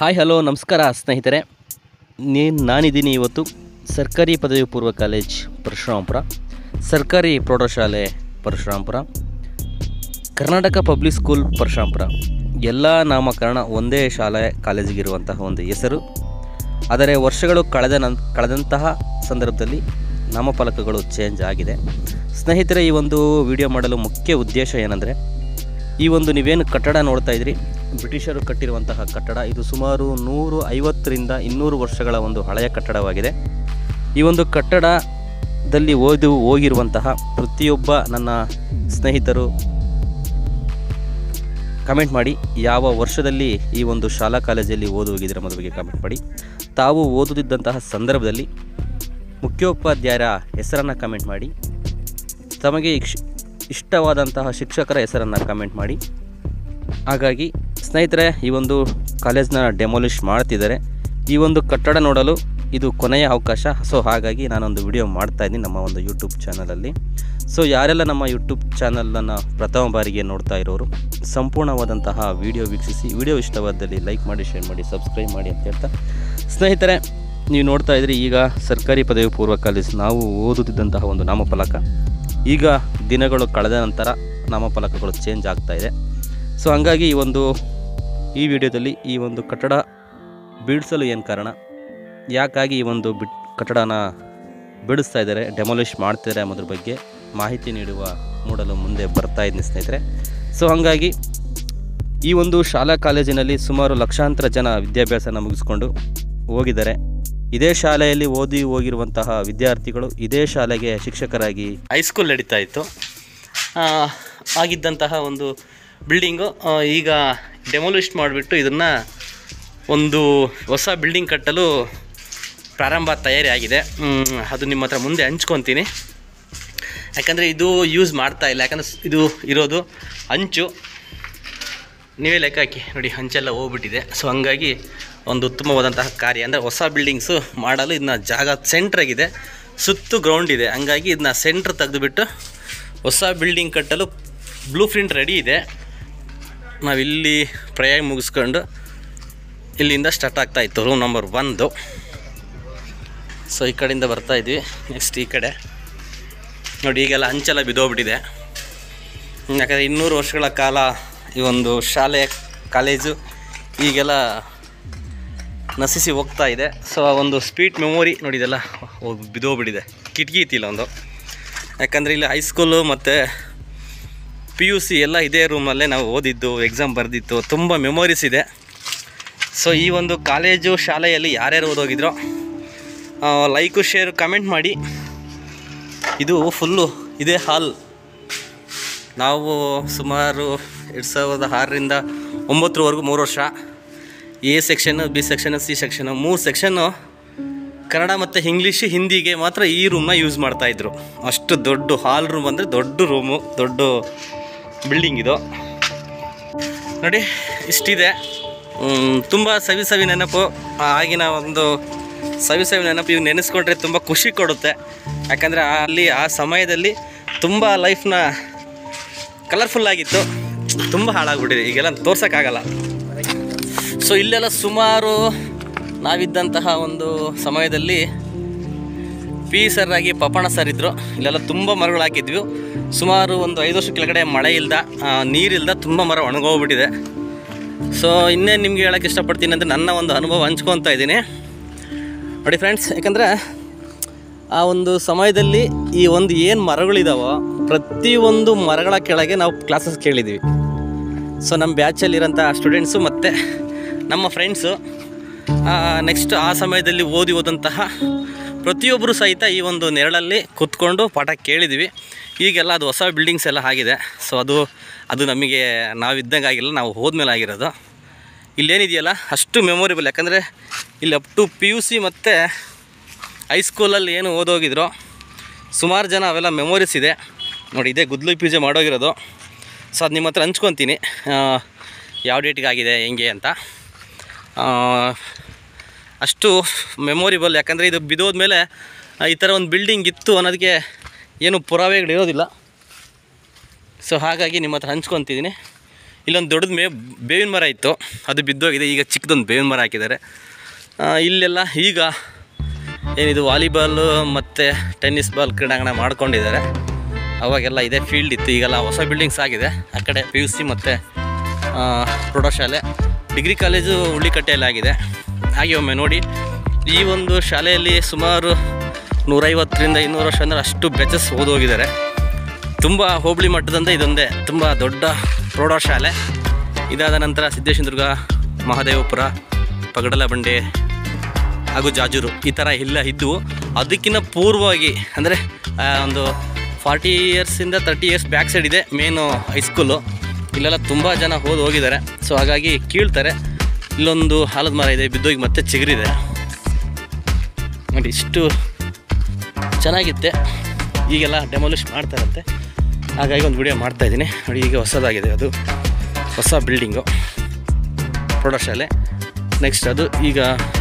Hi hello ನಮಸ್ಕಾರ ಸ್ನೇಹಿತರೆ. ನಾನಿದ್ದೀನಿ ಇವತ್ತು ಸರ್ಕಾರಿ ಪದವಿ ಪೂರ್ವ ಕಾಲೇಜ್ ಪರಶುರಾಂಪುರ, ಸರ್ಕಾರಿ ಪ್ರೌಢಶಾಲೆ ಪರಶುರಾಂಪುರ, ಕರ್ನಾಟಕ ಪಬ್ಲಿಕ್ ಸ್ಕೂಲ್ ಪರಶುರಾಂಪುರ. ಎಲ್ಲ ನಾಮಕರಣ ಒಂದೇ ಶಾಲೆ ಕಾಲೇಜಿಗಿರುವಂತಹ ಒಂದು ಹೆಸರು. ಆದರೆ ವರ್ಷಗಳು ಕಳೆದಂತಹ ಸಂದರ್ಭದಲ್ಲಿ ನಾಮಫಲಕಗಳು ಚೇಂಜ್ ಆಗಿದೆ. ಸ್ನೇಹಿತರೆ, ಈ ಒಂದು ವಿಡಿಯೋ ಮಾಡಲು ಮುಖ್ಯ ಉದ್ದೇಶ ಏನಂದರೆ, ಈ ಒಂದು ನೀವೇನು ಕಟ್ಟಡ ನೋಡ್ತಾ ಇದ್ರಿ, ಬ್ರಿಟಿಷರು ಕಟ್ಟಿರುವಂತಹ ಕಟ್ಟಡ. ಇದು ಸುಮಾರು 150ರಿಂದ 200 ವರ್ಷಗಳ ಒಂದು ಹಳೆಯ ಕಟ್ಟಡವಾಗಿದೆ. ಈ ಒಂದು ಕಟ್ಟಡದಲ್ಲಿ ಹೋಗಿರುವಂತಹ ಪ್ರತಿಯೊಬ್ಬ ನನ್ನ ಸ್ನೇಹಿತರು ಕಮೆಂಟ್ ಮಾಡಿ, ಯಾವ ವರ್ಷದಲ್ಲಿ ಈ ಒಂದು ಶಾಲಾ ಕಾಲೇಜಲ್ಲಿ ಹೋಗಿದ್ರೆ ಅನ್ನೋದ್ರ ಬಗ್ಗೆ ಕಮೆಂಟ್ ಮಾಡಿ. ತಾವು ಓದುತ್ತಿದ್ದಂತಹ ಸಂದರ್ಭದಲ್ಲಿ ಮುಖ್ಯೋಪಾಧ್ಯಾಯರ ಹೆಸರನ್ನು ಕಮೆಂಟ್ ಮಾಡಿ, ತಮಗೆ ಇಷ್ಟವಾದಂತಹ ಶಿಕ್ಷಕರ ಹೆಸರನ್ನು ಕಮೆಂಟ್ ಮಾಡಿ. ಹಾಗಾಗಿ ಸ್ನೇಹಿತರೆ, ಈ ಒಂದು ಕಾಲೇಜ್ನ ಡೆಮೊಲಿಷ್ ಮಾಡ್ತಿದ್ದಾರೆ. ಈ ಒಂದು ಕಟ್ಟಡ ನೋಡಲು ಇದು ಕೊನೆಯ ಅವಕಾಶ. ಸೊ ಹಾಗಾಗಿ ನಾನೊಂದು ವಿಡಿಯೋ ಮಾಡ್ತಾಯಿದ್ದೀನಿ ನಮ್ಮ ಒಂದು ಯೂಟ್ಯೂಬ್ ಚಾನಲಲ್ಲಿ. ಸೊ ಯಾರೆಲ್ಲ ನಮ್ಮ ಯೂಟ್ಯೂಬ್ ಚಾನಲನ್ನು ಪ್ರಥಮ ಬಾರಿಗೆ ನೋಡ್ತಾ ಇರೋರು ಸಂಪೂರ್ಣವಾದಂತಹ ವಿಡಿಯೋ ವೀಕ್ಷಿಸಿ. ವಿಡಿಯೋ ಇಷ್ಟವಾದಲ್ಲಿ ಲೈಕ್ ಮಾಡಿ, ಶೇರ್ ಮಾಡಿ, ಸಬ್ಸ್ಕ್ರೈಬ್ ಮಾಡಿ ಅಂತ ಹೇಳ್ತಾ, ಸ್ನೇಹಿತರೆ ನೀವು ನೋಡ್ತಾ ಇದ್ರಿ ಈಗ ಸರ್ಕಾರಿ ಪದವಿ ಪೂರ್ವ ಕಾಲೇಜ್ ನಾವು ಓದುತ್ತಿದ್ದಂತಹ ಒಂದು ನಾಮಫಲಕ. ಈಗ ದಿನಗಳು ಕಳೆದ ನಂತರ ನಾಮಫಲಕಗಳು ಚೇಂಜ್ ಆಗ್ತಾಯಿದೆ. ಸೊ ಹಂಗಾಗಿ ಈ ವಿಡಿಯೋದಲ್ಲಿ ಈ ಒಂದು ಕಟ್ಟಡ ಬೀಳಿಸಲು ಏನು ಕಾರಣ, ಯಾಕಾಗಿ ಈ ಒಂದು ಕಟ್ಟಡನ ಬಿಡಿಸ್ತಾ ಇದ್ದಾರೆ, ಡೆಮೊಲಿಷ್ ಮಾಡ್ತಿದ್ದಾರೆ ಅನ್ನೋದ್ರ ಬಗ್ಗೆ ಮಾಹಿತಿ ಮೂಡಲು ಮುಂದೆ ಬರ್ತಾ ಇದ್ದೀನಿ ಸ್ನೇಹಿತರೆ. ಸೊ ಹಾಗಾಗಿ ಈ ಒಂದು ಶಾಲಾ ಕಾಲೇಜಿನಲ್ಲಿ ಸುಮಾರು ಲಕ್ಷಾಂತರ ಜನ ವಿದ್ಯಾಭ್ಯಾಸನ ಮುಗಿಸ್ಕೊಂಡು ಹೋಗಿದ್ದಾರೆ. ಇದೇ ಶಾಲೆಯಲ್ಲಿ ಹೋಗಿರುವಂತಹ ವಿದ್ಯಾರ್ಥಿಗಳು ಇದೇ ಶಾಲೆಗೆ ಶಿಕ್ಷಕರಾಗಿ ಹೈಸ್ಕೂಲ್ ನಡೀತಾ ಇತ್ತು. ಆಗಿದ್ದಂತಹ ಒಂದು ಬಿಲ್ಡಿಂಗು ಈಗ ಡೆಮೊಲಿಷ್ ಮಾಡಿಬಿಟ್ಟು ಇದನ್ನು ಒಂದು ಹೊಸ ಬಿಲ್ಡಿಂಗ್ ಕಟ್ಟಲು ತಯಾರಿ ಆಗಿದೆ. ಅದು ನಿಮ್ಮ ಹತ್ರ ಮುಂದೆ ಹಂಚ್ಕೊತೀನಿ. ಯಾಕಂದರೆ ಇದು ಯೂಸ್ ಮಾಡ್ತಾ ಇಲ್ಲ, ಯಾಕಂದರೆ ಇದು ಇರೋದು ಹಂಚು. ನೀವೇ ಲೆಕ್ಕ ಹಾಕಿ ನೋಡಿ, ಹಂಚೆಲ್ಲ ಹೋಗ್ಬಿಟ್ಟಿದೆ. ಸೊ ಹಂಗಾಗಿ ಒಂದು ಉತ್ತಮವಾದಂತಹ ಕಾರ್ಯ ಅಂದರೆ ಹೊಸ ಬಿಲ್ಡಿಂಗ್ಸು ಮಾಡಲು ಇದನ್ನ ಜಾಗ ಸೆಂಟ್ರಾಗಿದೆ, ಸುತ್ತು ಗ್ರೌಂಡ್ ಇದೆ. ಹಂಗಾಗಿ ಇದನ್ನ ಸೆಂಟ್ರ್ ತೆಗೆದುಬಿಟ್ಟು ಹೊಸ ಬಿಲ್ಡಿಂಗ್ ಕಟ್ಟಲು ಬ್ಲೂ ಪ್ರಿಂಟ್ ರೆಡಿ ಇದೆ. ನಾವಿಲ್ಲಿ ಪ್ರಯಾಗ ಮುಗಿಸ್ಕೊಂಡು ಇಲ್ಲಿಂದ ಸ್ಟಾರ್ಟ್ ಆಗ್ತಾಯಿತ್ತು ರೂಮ್ ನಂಬರ್ 1. ಸೊ ಈ ಕಡೆಯಿಂದ ಬರ್ತಾಯಿದ್ವಿ. ನೆಕ್ಸ್ಟ್ ಈ ಕಡೆ ನೋಡಿ, ಈಗೆಲ್ಲ ಹಂಚೆಲ್ಲ ಬಿದ್ದೋಗ್ಬಿಟ್ಟಿದೆ. ಯಾಕಂದರೆ 200 ವರ್ಷಗಳ ಕಾಲ ಈ ಒಂದು ಶಾಲೆ ಕಾಲೇಜು ಈಗೆಲ್ಲ ನಶಿಸಿ ಹೋಗ್ತಾ ಇದೆ. ಸೊ ಒಂದು ಸ್ಪೀಡ್ ಮೆಮೊರಿ ನೋಡಿ, ಇದೆಲ್ಲ ಬಿದ್ದೋಗ್ಬಿಟ್ಟಿದೆ. ಕಿಟಕಿ ಇತ್ತಿಲ್ಲ ಒಂದು, ಯಾಕಂದರೆ ಇಲ್ಲಿ ಹೈಸ್ಕೂಲು ಮತ್ತು PUC ಎಲ್ಲ ಇದೇ ರೂಮಲ್ಲೇ ನಾವು ಓದಿದ್ದು, ಎಕ್ಸಾಮ್ ಬರೆದಿತ್ತು, ತುಂಬ ಮೆಮೊರೀಸ್ ಇದೆ. ಸೊ ಈ ಒಂದು ಕಾಲೇಜು ಶಾಲೆಯಲ್ಲಿ ಯಾರ್ಯಾರು ಓದೋಗಿದ್ರೋ ಲೈಕು, ಶೇರು, ಕಮೆಂಟ್ ಮಾಡಿ. ಇದು ಫುಲ್ಲು ಇದೇ ಹಾಲ್. ನಾವು ಸುಮಾರು 2006ರಿಂದ 2009ವರೆಗೂ 3 ವರ್ಷ A section, B section, C section 3 section Kannada ಮತ್ತು ಇಂಗ್ಲೀಷ್, ಹಿಂದಿಗೆ ಮಾತ್ರ ಈ ರೂಮ್ನ ಯೂಸ್ ಮಾಡ್ತಾಯಿದ್ರು. ಅಷ್ಟು ದೊಡ್ಡ ಹಾಲ್ ರೂಮ್, ಅಂದರೆ ದೊಡ್ಡ ರೂಮು, ದೊಡ್ಡ ಬಿಲ್ಡಿಂಗ್ ಇದು ನೋಡಿ. ಇಷ್ಟಿದೆ. ತುಂಬ ಸವಿ ನೆನಪು, ಆಗಿನ ಒಂದು ಸವಿ ನೆನಪು. ಇವು ನೆನೆಸ್ಕೊಂಡ್ರೆ ತುಂಬ ಖುಷಿ ಕೊಡುತ್ತೆ. ಯಾಕಂದರೆ ಆ ಸಮಯದಲ್ಲಿ ತುಂಬ ಲೈಫ್ನ ಕಲರ್ಫುಲ್ಲಾಗಿತ್ತು. ತುಂಬ ಹಾಳಾಗ್ಬಿಟ್ಟಿದೆ, ಈಗೆಲ್ಲ ತೋರ್ಸೋಕ್ಕಾಗಲ್ಲ. ಸೊ ಇಲ್ಲೆಲ್ಲ ಸುಮಾರು ನಾವಿದ್ದಂತಹ ಒಂದು ಸಮಯದಲ್ಲಿ P ಸರ್ ಆಗಿ ಪಪ್ಪಣ್ಣ ಸರ್ ಇದ್ದರು. ಇಲ್ಲೆಲ್ಲ ತುಂಬ ಮರಗಳು ಹಾಕಿದ್ವಿ. ಸುಮಾರು ಒಂದು 5 ವರ್ಷ ಕೆಳಗಡೆ ಮಳೆ ನೀರಿಲ್ದ ತುಂಬ ಮರ ಒಣಗೋಗ್ಬಿಟ್ಟಿದೆ. ಸೊ ಇನ್ನೇನು ನಿಮಗೆ ಹೇಳೋಕ್ಕೆ ಇಷ್ಟಪಡ್ತೀನಿ ಅಂದರೆ, ನನ್ನ ಒಂದು ಅನುಭವ ಹಂಚ್ಕೊತಾ ಇದ್ದೀನಿ ನೋಡಿ ಫ್ರೆಂಡ್ಸ್. ಯಾಕಂದರೆ ಆ ಒಂದು ಸಮಯದಲ್ಲಿ ಈ ಒಂದು ಏನು ಮರಗಳಿದಾವೋ ಪ್ರತಿಯೊಂದು ಮರಗಳ ಕೆಳಗೆ ನಾವು ಕ್ಲಾಸಸ್ ಕೇಳಿದ್ದೀವಿ. ಸೊ ನಮ್ಮ ಬ್ಯಾಚಲ್ಲಿರೋಂಥ ಸ್ಟೂಡೆಂಟ್ಸು ಮತ್ತು ನಮ್ಮ ಫ್ರೆಂಡ್ಸು ನೆಕ್ಸ್ಟ್ ಆ ಸಮಯದಲ್ಲಿ ಓದಂತಹ ಪ್ರತಿಯೊಬ್ಬರು ಸಹಿತ ಈ ಒಂದು ನೆರಳಲ್ಲಿ ಕೂತ್ಕೊಂಡು ಪಾಠ ಕೇಳಿದ್ವಿ. ಈಗೆಲ್ಲ ಅದು ಹೊಸ ಬಿಲ್ಡಿಂಗ್ಸ್ ಎಲ್ಲ ಆಗಿದೆ. ಸೊ ಅದು ನಮಗೆ ನಾವಿದ್ದಂಗೆ ಆಗಿಲ್ಲ, ನಾವು ಹೋದ್ಮೇಲೆ ಆಗಿರೋದು. ಇಲ್ಲೇನಿದೆಯಲ್ಲ ಅಷ್ಟು ಮೆಮೊರೇಬಲ್. ಯಾಕಂದರೆ ಇಲ್ಲಿ ಅಪ್ ಟು PUC ಮತ್ತು ಹೈಸ್ಕೂಲಲ್ಲಿ ಏನು ಓದೋಗಿದ್ರು ಸುಮಾರು ಜನ ಅವೆಲ್ಲ ಮೆಮೊರೀಸ್ ಇದೆ ನೋಡಿ. ಇದೇ ಗುದ್ಲು ಪೂಜೆ ಮಾಡೋಗಿರೋದು. ಸೊ ಅದು ನಿಮ್ಮ ಹತ್ರ ಹಂಚ್ಕೊತೀನಿ, ಯಾವ ಡೇಟಿಗೆ ಆಗಿದೆ ಹೆಂಗೆ ಅಂತ. ಅಷ್ಟು ಮೆಮೊರಿಬಲ್. ಯಾಕಂದರೆ ಇದು ಬಿದ್ದೋದ್ಮೇಲೆ ಈ ಥರ ಒಂದು ಬಿಲ್ಡಿಂಗ್ ಇತ್ತು ಅನ್ನೋದಕ್ಕೆ ಏನು ಪುರಾವೆಗಳಿರೋದಿಲ್ಲ. ಸೊ ಹಾಗಾಗಿ ನಿಮ್ಮ ಹತ್ರ ಹಂಚ್ಕೊತಿದ್ದೀನಿ. ಇಲ್ಲೊಂದು ದೊಡ್ಡದು ಬೇವಿನ ಮರ ಇತ್ತು, ಅದು ಬಿದ್ದೋಗಿದೆ. ಈಗ ಚಿಕ್ಕದೊಂದು ಬೇವಿನ ಮರ ಹಾಕಿದ್ದಾರೆ. ಇಲ್ಲೆಲ್ಲ ಈಗ ಏನಿದು ವಾಲಿಬಾಲು ಮತ್ತು ಟೆನ್ನಿಸ್ ಬಾಲ್ ಕ್ರೀಡಾಂಗಣ ಮಾಡ್ಕೊಂಡಿದ್ದಾರೆ. ಅವಾಗೆಲ್ಲ ಇದೇ ಫೀಲ್ಡ್ ಇತ್ತು. ಈಗೆಲ್ಲ ಹೊಸ ಬಿಲ್ಡಿಂಗ್ಸ್ ಆಗಿದೆ. ಆ ಕಡೆ PUC ಮತ್ತು ಪ್ರೌಢಶಾಲೆ, ಡಿಗ್ರಿ ಕಾಲೇಜು ಹುಳ್ಳಿಕಟ್ಟೆಯಲ್ಲಾಗಿದೆ. ಹಾಗೆ ಒಮ್ಮೆ ನೋಡಿ, ಈ ಒಂದು ಶಾಲೆಯಲ್ಲಿ ಸುಮಾರು 150-200 ವರ್ಷ ಅಂದರೆ ಅಷ್ಟು ಬ್ಯಾಚಸ್ ಓದೋಗಿದ್ದಾರೆ. ತುಂಬ ಹೋಬಳಿ ಮಟ್ಟದಂತೆ ಇದೊಂದೇ ತುಂಬ ದೊಡ್ಡ ಪ್ರೌಢಶಾಲೆ. ಇದಾದ ನಂತರ ಸಿದ್ದೇಶ್ವರ, ಮಹದೇವಪುರ, ಪಗಡಲಬಂಡೆ ಹಾಗೂ ಜಾಜೂರು ಈ ಥರ ಎಲ್ಲ ಇದ್ದವು. ಅದಕ್ಕಿಂತ ಪೂರ್ವವಾಗಿ ಅಂದರೆ ಒಂದು 40 ಇಯರ್ಸಿಂದ 30 ಇಯರ್ಸ್ ಬ್ಯಾಕ್ ಸೈಡ್ ಇದೆ ಮೇನು ಹೈಸ್ಕೂಲು. ಇಲ್ಲೆಲ್ಲ ತುಂಬ ಜನ ಹೋಗಿದ್ದಾರೆ. ಸೊ ಹಾಗಾಗಿ ಕೀಳ್ತಾರೆ. ಇಲ್ಲೊಂದು ಆಲದ ಮರ ಇದೆ, ಬಿದ್ದೋಗಿ ಮತ್ತೆ ಚಿಗುರಿದೆ ನೋಡಿ. ಇಷ್ಟು ಚೆನ್ನಾಗಿತ್ತೆ. ಈಗೆಲ್ಲ ಡೆಮಾಲಿಷ್ ಮಾಡ್ತಾರಂತೆ, ಹಾಗಾಗಿ ಒಂದು ವಿಡಿಯೋ ಮಾಡ್ತಾಯಿದ್ದೀನಿ ನೋಡಿ. ಈಗ ಹೊಸದಾಗಿದೆ, ಅದು ಹೊಸ ಬಿಲ್ಡಿಂಗು ಪ್ರೌಢಶಾಲೆ. ನೆಕ್ಸ್ಟ್ ಅದು ಈಗ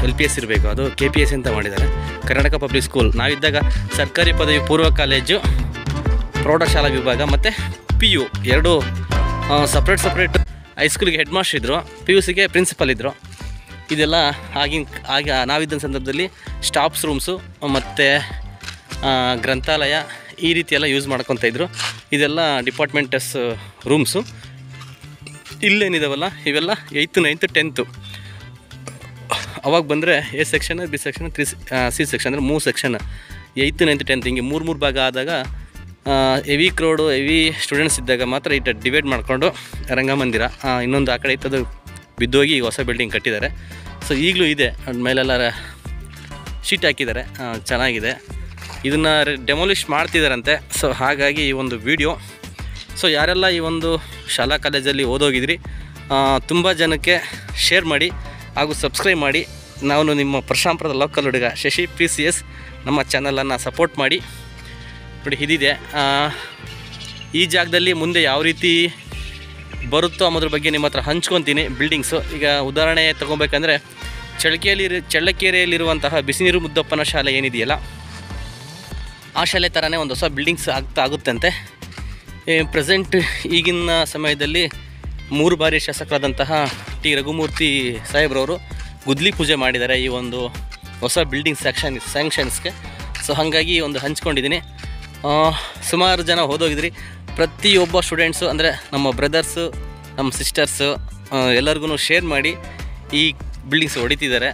LPS ಇರಬೇಕು, ಅದು KPS ಅಂತ ಮಾಡಿದ್ದಾರೆ, ಕರ್ನಾಟಕ ಪಬ್ಲಿಕ್ ಸ್ಕೂಲ್. ನಾವಿದ್ದಾಗ ಸರ್ಕಾರಿ ಪದವಿ ಪೂರ್ವ ಕಾಲೇಜು, ಪ್ರೌಢಶಾಲಾ ವಿಭಾಗ ಮತ್ತು PU ಎರಡೂ ಸಪ್ರೇಟ್. ಹೈಸ್ಕೂಲಿಗೆ ಹೆಡ್ ಮಾಸ್ಟರ್ ಇದ್ದರು, PUCಗೆ ಪ್ರಿನ್ಸಿಪಲ್ ಇದ್ದರು. ಇದೆಲ್ಲ ಆಗ ನಾವಿದ್ದ ಸಂದರ್ಭದಲ್ಲಿ ಸ್ಟಾಫ್ಸ್ ರೂಮ್ಸು ಮತ್ತು ಗ್ರಂಥಾಲಯ ಈ ರೀತಿ ಎಲ್ಲ ಯೂಸ್ ಮಾಡ್ಕೊತಾಯಿದ್ರು. ಇದೆಲ್ಲ ಡಿಪಾರ್ಟ್ಮೆಂಟಸ್ ರೂಮ್ಸು. ಇಲ್ಲೇನಿದಾವಲ್ಲ ಇವೆಲ್ಲ 8th 9th 10th. ಅವಾಗ ಬಂದರೆ A section, B section, C section ಅಂದರೆ 3 ಸೆಕ್ಷನ್. 8th 9th 10th ಹಿಂಗೆ 3 ಭಾಗ ಆದಾಗ ಹೆವಿ ಕ್ರೌಡು, ಹೆವಿ ಸ್ಟೂಡೆಂಟ್ಸ್ ಇದ್ದಾಗ ಮಾತ್ರ ಇಟ್ಟು ಡಿವೈಡ್ ಮಾಡಿಕೊಂಡು ರಂಗಮಂದಿರ, ಇನ್ನೊಂದು ಆ ಕಡೆ ಇತ್ತದು ಬಿದ್ದೋಗಿ ಈಗ ಹೊಸ ಬಿಲ್ಡಿಂಗ್ ಕಟ್ಟಿದ್ದಾರೆ. ಸೊ ಈಗಲೂ ಇದೆ, ಮೇಲೆಲ್ಲ ಶೀಟ್ ಹಾಕಿದ್ದಾರೆ, ಚೆನ್ನಾಗಿದೆ. ಇದನ್ನು ಡೆಮಾಲಿಷ್ ಮಾಡ್ತಿದ್ದಾರಂತೆ. ಸೊ ಹಾಗಾಗಿ ಈ ಒಂದು ವಿಡಿಯೋ. ಸೊ ಯಾರೆಲ್ಲ ಈ ಒಂದು ಶಾಲಾ ಕಾಲೇಜಲ್ಲಿ ಓದೋಗಿದ್ರಿ ತುಂಬ ಜನಕ್ಕೆ ಶೇರ್ ಮಾಡಿ ಹಾಗೂ ಸಬ್ಸ್ಕ್ರೈಬ್ ಮಾಡಿ. ನಾನು ನಿಮ್ಮ ಪ್ರಶಾಂಪುರದ ಲೋಕಲ್ ಹುಡುಗ ಶಶಿ PCS. ನಮ್ಮ ಚಾನಲನ್ನು ಸಪೋರ್ಟ್ ಮಾಡಿ ನೋಡಿ. ಇದಿದೆ ಈ ಜಾಗದಲ್ಲಿ ಮುಂದೆ ಯಾವ ರೀತಿ ಬರುತ್ತೋ ಅನ್ನೋದ್ರ ಬಗ್ಗೆ ನಿಮ್ಮ ಹತ್ರ ಹಂಚ್ಕೊತೀನಿ ಬಿಲ್ಡಿಂಗ್ಸು. ಈಗ ಉದಾಹರಣೆ ತೊಗೊಬೇಕಂದ್ರೆ ಚಳ್ಳಕೆರೆಯಲ್ಲಿರುವಂತಹ ಬಿಸಿನೀರು ಮುದ್ದಪ್ಪನ ಶಾಲೆ ಏನಿದೆಯಲ್ಲ, ಆ ಶಾಲೆ ಥರನೇ ಒಂದು ಹೊಸ ಬಿಲ್ಡಿಂಗ್ಸ್ ಆಗುತ್ತಂತೆ. ಪ್ರೆಸೆಂಟ್ ಈಗಿನ ಸಮಯದಲ್ಲಿ 3 ಬಾರಿ ಶಾಸಕರಾದಂತಹ T. ರಘುಮೂರ್ತಿ ಸಾಹೇಬ್ರವರು ಗುದ್ಲಿ ಪೂಜೆ ಮಾಡಿದ್ದಾರೆ ಈ ಒಂದು ಹೊಸ ಬಿಲ್ಡಿಂಗ್ ಸ್ಯಾಂಕ್ಷನ್ಸ್ಗೆ. ಸೊ ಹಾಗಾಗಿ ಒಂದು ಹಂಚ್ಕೊಂಡಿದ್ದೀನಿ. ಸುಮಾರು ಜನ ಹೋಗಿದ್ರಿ. ಪ್ರತಿಯೊಬ್ಬ ಸ್ಟೂಡೆಂಟ್ಸು ಅಂದರೆ ನಮ್ಮ ಬ್ರದರ್ಸು, ನಮ್ಮ ಸಿಸ್ಟರ್ಸು ಎಲ್ಲರಿಗೂ ಶೇರ್ ಮಾಡಿ. ಈ ಬಿಲ್ಡಿಂಗ್ಸ್ ಹೊಡಿತಿದ್ದಾರೆ,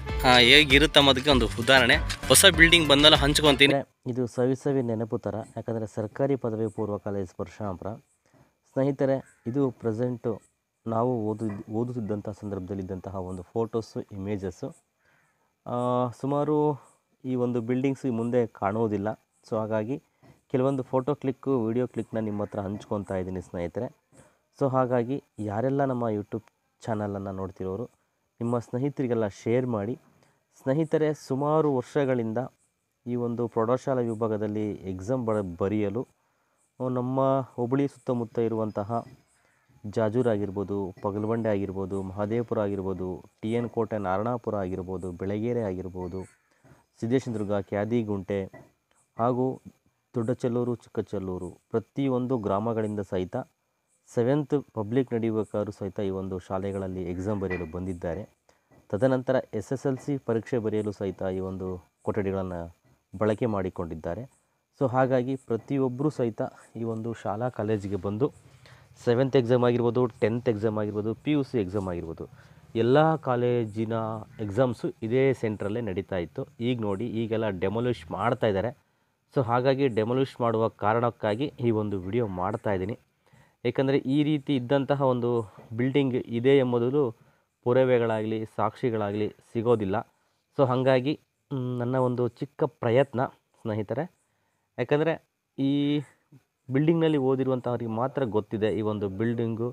ಹೇಗಿರುತ್ತೆ ಅನ್ನೋದಕ್ಕೆ ಒಂದು ಉದಾಹರಣೆ. ಹೊಸ ಬಿಲ್ಡಿಂಗ್ ಬಂದಲ್ಲ ಹಂಚ್ಕೊತೀನಿ. ಇದು ಸವಿ ನೆನಪು ಥರ, ಯಾಕಂದರೆ ಸರ್ಕಾರಿ ಪದವಿ ಪೂರ್ವ ಕಾಲೇಜ್ ಪರಶುರಾಂಪುರ. ಸ್ನೇಹಿತರೆ, ಇದು ಪ್ರೆಸೆಂಟು ನಾವು ಓದುತ್ತಿದ್ದಂಥ ಸಂದರ್ಭದಲ್ಲಿದ್ದಂತಹ ಒಂದು ಫೋಟೋಸು, ಇಮೇಜಸ್ಸು. ಸುಮಾರು ಈ ಒಂದು ಬಿಲ್ಡಿಂಗ್ಸು ಮುಂದೆ ಕಾಣುವುದಿಲ್ಲ. ಸೊ ಹಾಗಾಗಿ ಕೆಲವೊಂದು ಫೋಟೋ ಕ್ಲಿಕ್ಕು, ವಿಡಿಯೋ ಕ್ಲಿಕ್ನ ನಿಮ್ಮ ಹತ್ರ ಹಂಚ್ಕೊತಾ ಇದ್ದೀನಿ ಸ್ನೇಹಿತರೆ. ಸೊ ಹಾಗಾಗಿ ಯಾರೆಲ್ಲ ನಮ್ಮ ಯೂಟ್ಯೂಬ್ ಚಾನಲನ್ನು ನೋಡ್ತಿರೋರು ನಿಮ್ಮ ಸ್ನೇಹಿತರಿಗೆಲ್ಲ ಶೇರ್ ಮಾಡಿ. ಸ್ನೇಹಿತರೆ, ಸುಮಾರು ವರ್ಷಗಳಿಂದ ಈ ಒಂದು ಪ್ರೌಢಶಾಲಾ ವಿಭಾಗದಲ್ಲಿ ಎಕ್ಸಾಮ್ ಬರೆಯಲು ನಮ್ಮ ಹುಬ್ಬಳ್ಳಿ ಸುತ್ತಮುತ್ತ ಇರುವಂತಹ ಜಾಜೂರು ಆಗಿರ್ಬೋದು, ಪಗಲಬಂಡೆ ಆಗಿರ್ಬೋದು, ಮಹದೇವಪುರ ಆಗಿರ್ಬೋದು, TN ಕೋಟೆ ನಾರಾಯಣಪುರ ಆಗಿರ್ಬೋದು, ಬೆಳಗೆರೆ ಆಗಿರ್ಬೋದು, ಸಿದ್ದೇಶ್ವರ, ಕ್ಯಾದಿಗುಂಟೆ ಹಾಗೂ ದೊಡ್ಡಚಲ್ಲೂರು, ಚಿಕ್ಕಚಲ್ಲೂರು ಪ್ರತಿಯೊಂದು ಗ್ರಾಮಗಳಿಂದ ಸಹಿತ 7th ಪಬ್ಲಿಕ್ ನಡೆಯಬೇಕಾದ್ರೂ ಸಹಿತ ಈ ಒಂದು ಶಾಲೆಗಳಲ್ಲಿ ಎಕ್ಸಾಮ್ ಬರೆಯಲು ಬಂದಿದ್ದಾರೆ. ತದನಂತರ SSLC ಪರೀಕ್ಷೆ ಬರೆಯಲು ಸಹಿತ ಈ ಒಂದು ಕೊಠಡಿಗಳನ್ನು ಬಳಕೆ ಮಾಡಿಕೊಂಡಿದ್ದಾರೆ. ಸೊ ಹಾಗಾಗಿ ಪ್ರತಿಯೊಬ್ಬರೂ ಸಹಿತ ಈ ಒಂದು ಶಾಲಾ ಕಾಲೇಜಿಗೆ ಬಂದು 7th ಎಕ್ಸಾಮ್ ಆಗಿರ್ಬೋದು, 10th ಎಕ್ಸಾಮ್ ಆಗಿರ್ಬೋದು, PUC ಎಕ್ಸಾಮ್ ಆಗಿರ್ಬೋದು, ಎಲ್ಲ ಕಾಲೇಜಿನ ಎಕ್ಸಾಮ್ಸು ಇದೇ ಸೆಂಟ್ರಲ್ಲೇ ನಡೀತಾ ಇತ್ತು. ಈಗ ನೋಡಿ, ಈಗೆಲ್ಲ ಡೆಮಾಲಿಷ್ ಮಾಡ್ತಾ ಇದ್ದಾರೆ. ಸೊ ಹಾಗಾಗಿ ಡೆಮಾಲಿಷ್ ಮಾಡುವ ಕಾರಣಕ್ಕಾಗಿ ಈ ಒಂದು ವಿಡಿಯೋ ಮಾಡ್ತಾಯಿದ್ದೀನಿ. ಏಕೆಂದರೆ ಈ ರೀತಿ ಇದ್ದಂತಹ ಒಂದು ಬಿಲ್ಡಿಂಗ್ ಇದೆ ಎಂಬುದು ಪುರಾವೆಗಳಾಗಲಿ ಸಾಕ್ಷಿಗಳಾಗಲಿ ಸಿಗೋದಿಲ್ಲ. ಸೊ ಹಾಗಾಗಿ ನನ್ನ ಒಂದು ಚಿಕ್ಕ ಪ್ರಯತ್ನ ಸ್ನೇಹಿತರೆ. ಯಾಕಂದರೆ ಈ ಬಿಲ್ಡಿಂಗ್ನಲ್ಲಿ ಓದಿರುವಂಥವ್ರಿಗೆ ಮಾತ್ರ ಗೊತ್ತಿದೆ ಈ ಒಂದು ಬಿಲ್ಡಿಂಗು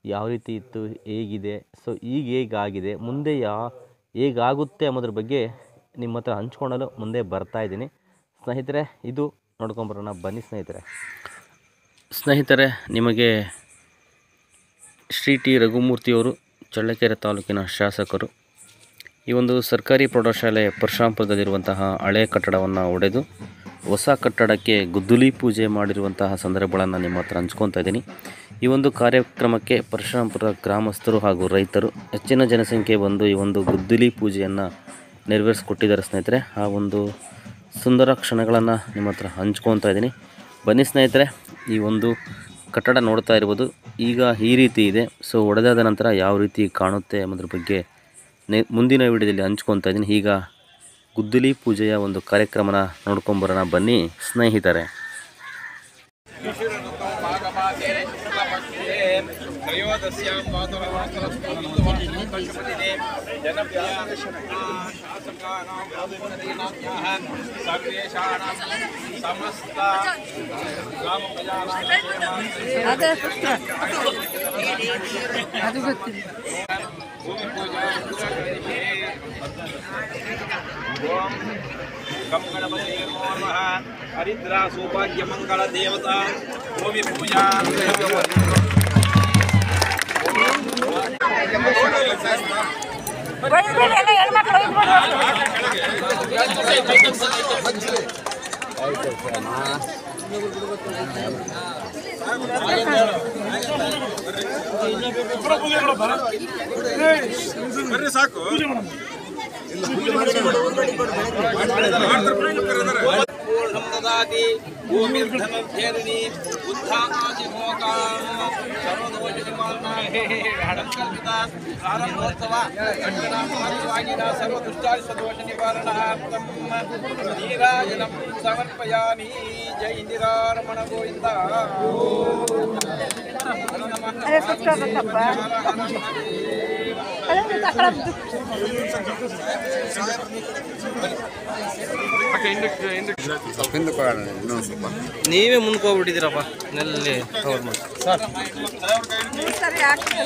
ಯಾವ ರೀತಿ ಇತ್ತು, ಹೇಗಿದೆ, ಸೊ ಈಗ ಹೇಗಾಗಿದೆ, ಮುಂದೆ ಹೇಗಾಗುತ್ತೆ ಅನ್ನೋದ್ರ ಬಗ್ಗೆ ನಿಮ್ಮ ಹತ್ರ ಹಂಚ್ಕೊಳ್ಳಲು ಮುಂದೆ ಬರ್ತಾಯಿದ್ದೀನಿ ಸ್ನೇಹಿತರೆ. ಇದು ನೋಡ್ಕೊಂಬರೋಣ ಬನ್ನಿ ಸ್ನೇಹಿತರೆ. ನಿಮಗೆ ಶ್ರೀ T. ರಘುಮೂರ್ತಿಯವರು ಚಳ್ಳಕೆರೆ ತಾಲೂಕಿನ ಶಾಸಕರು ಈ ಒಂದು ಸರ್ಕಾರಿ ಪ್ರೌಢಶಾಲೆ ಪರಶುರಾಂಪುರದಲ್ಲಿರುವಂತಹ ಹಳೆಯ ಕಟ್ಟಡವನ್ನು ಒಡೆದು ಹೊಸ ಕಟ್ಟಡಕ್ಕೆ ಗುದ್ದಲಿ ಪೂಜೆ ಮಾಡಿರುವಂತಹ ಸಂದರ್ಭಗಳನ್ನು ನಿಮ್ಮ ಹತ್ರ ಹಂಚ್ಕೊತಾ ಇದ್ದೀನಿ. ಈ ಒಂದು ಕಾರ್ಯಕ್ರಮಕ್ಕೆ ಪರಶುರಾಂಪುರ ಗ್ರಾಮಸ್ಥರು ಹಾಗೂ ರೈತರು ಹೆಚ್ಚಿನ ಜನಸಂಖ್ಯೆ ಬಂದು ಈ ಒಂದು ಗುದ್ದಲಿ ಪೂಜೆಯನ್ನು ನೆರವೇರಿಸಿಕೊಟ್ಟಿದ್ದಾರೆ ಸ್ನೇಹಿತರೆ. ಆ ಒಂದು ಸುಂದರ ಕ್ಷಣಗಳನ್ನು ನಿಮ್ಮ ಹತ್ರ ಹಂಚ್ಕೊತಾ ಇದ್ದೀನಿ. ಬನ್ನಿ ಸ್ನೇಹಿತರೆ, ಈ ಒಂದು ಕಟ್ಟಡ ನೋಡ್ತಾ ಇರ್ಬೋದು. ಈಗ ಈ ರೀತಿ ಇದೆ. ಸೊ ಒಡೆದಾದ ನಂತರ ಯಾವ ರೀತಿ ಕಾಣುತ್ತೆ ಎಂಬುದ್ರ ಬಗ್ಗೆ ಮುಂದಿನ ವಿಡಿಯೋದಲ್ಲಿ ಹಂಚ್ಕೊತಾ ಇದ್ದೀನಿ. ಈಗ ಗುದ್ದಲಿ ಪೂಜೆಯ ಒಂದು ಕಾರ್ಯಕ್ರಮನ ನೋಡ್ಕೊಂಬರೋಣ ಬನ್ನಿ ಸ್ನೇಹಿತರೆ. कम गणपति नमः हरिद्रा सौभाग्य मंगल देवता भूमि पूजा ಸಾಕು भूमिर्धनध्येरिणी उत्थानादिभोगान् सर्वदोषनिवारणाहे हडङ्कल्पिता प्रारम्भोत्सव अङ्गनामहादिवागिना सर्वदुष्टारिसदोषनिवारणार्थं नीराजनं समर्पयामि. जय इंदिरारमण गोविन्द. अरे सच्चा बतापा अरे तकड़ा ನೀವೇ ಮುಂದಕ್ಕೆ ಹೋಗ್ಬಿಟ್ಟಿದ್ದೀರಪ್ಪ. ನಲ್ಲಿ ಕವರ್ ಮಾಡಿ ಸರ್. ಸರಿ ಯಾಕೆ